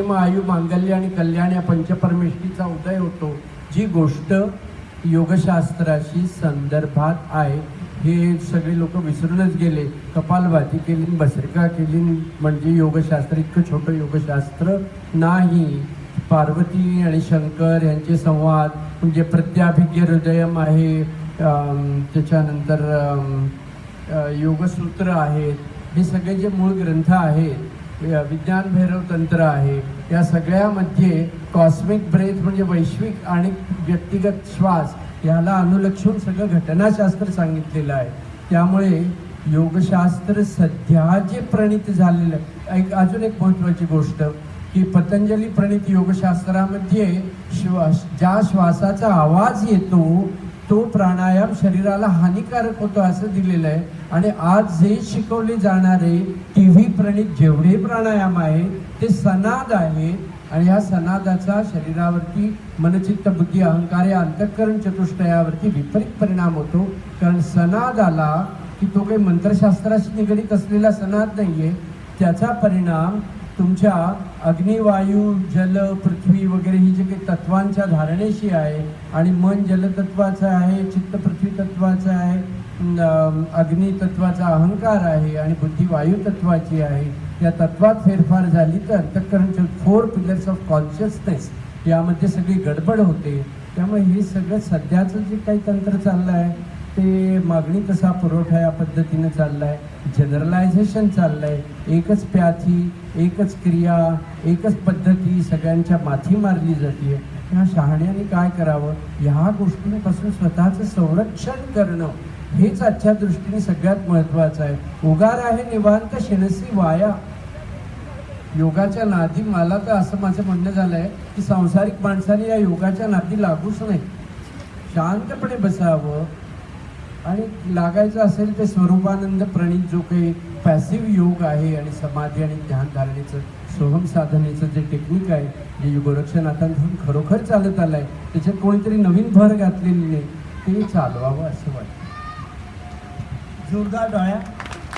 क्षेम आयु मांगल्य आणि कल्याण या पंचपरमेष्ठीचा उदय होतो, जी गोष्ट योगशास्त्राशी संदर्भात आहे हे सगळे लोक विसरूनच गेले. कपालभाती केली, भस्त्रिका केली म्हणजे योगशास्त्र इतकं छोटं योगशास्त्र नाही. पार्वती आणि शंकर यांचे संवाद म्हणजे प्रत्याभिज्ञ हृदयम आहे, त्याच्यानंतर योगसूत्र आहेत, हे सगळे जे मूळ ग्रंथ आहेत, विज्ञान भैरव तंत्र आहे, या सगळ्यामध्ये कॉस्मिक ब्रेथ म्हणजे वैश्विक आणि व्यक्तिगत श्वास याला अनुलक्षून सगळं घटनाशास्त्र सांगितलेलं आहे. त्यामुळे योगशास्त्र सध्या जे प्रणित झालेलं आहे, अजून एक महत्त्वाची गोष्ट की पतंजली प्रणित योगशास्त्रामध्ये ज्या श्वासाचा आवाज येतो तो प्राणायाम शरीराला हानिकारक होतो असं दिलेलं आहे. आणि आज जे शिकवले जाणारे टीव्ही प्रणित जेवढे प्राणायाम आहेत ते सनाद आहेत आणि ह्या सनादाचा शरीरावरती मनचित्त बुद्धी अहंकार या अंतःकरण चतुष्टयावरती विपरीत परिणाम होतो. कारण सनाद आला की तो काही मंत्रशास्त्राशी निगडीत असलेला सनाद नाहीये, त्याचा परिणाम तुमच्या अग्नी वायू जल पृथ्वी वगैरे ही जे काही तत्वांच्या धारणेशी आहे आणि मन जलतत्वाचं आहे, चित्त पृथ्वी तत्वाचं आहे, अग्नी तत्वाचा अहंकार आहे आणि बुद्धी वायू तत्वाची आहे. या तत्वात फेरफार झाली तर अंतःकरणचे 4 पिलर्स ऑफ कॉन्शियसनेस यामध्ये सगळी गडबड होते. त्यामुळे हे सगळं सध्याचं जे काही तंत्र चाललं आहे ते मागणी तसा पुरवठा या पद्धतीनं चालला आहे. जनरलायझेशन चाललं आहे. एकच प्याथी, एकच क्रिया, एकच पद्धती सगळ्यांच्या माथी मारली जाते. ह्या शहाण्याने काय करावं, ह्या गोष्टींपासून स्वतःचं संरक्षण करणं हेच आजच्या दृष्टीने सगळ्यात महत्त्वाचं आहे. उगार आहे निवांत शिनसी वाया. योगाच्या नादी मला तर असं माझं म्हणणं झालं आहे की सांसारिक माणसाने या योगाच्या नादी लागूच नाही, शांतपणे बसावं आणि लागायचं असेल ते स्वरूपानंद प्रणित जो काही पॅसिव्ह योग आहे आणि समाधी आणि ध्यान धारणेचं सोहम साधनेचं जे टेक्निक आहे, जे गोरक्षनाथांतून खरोखर चालत आलं आहे, त्याच्यात कोणीतरी नवीन भर घातलेली नाही, ते चालवावं असं वाटतं. जोरदार डोळ्या.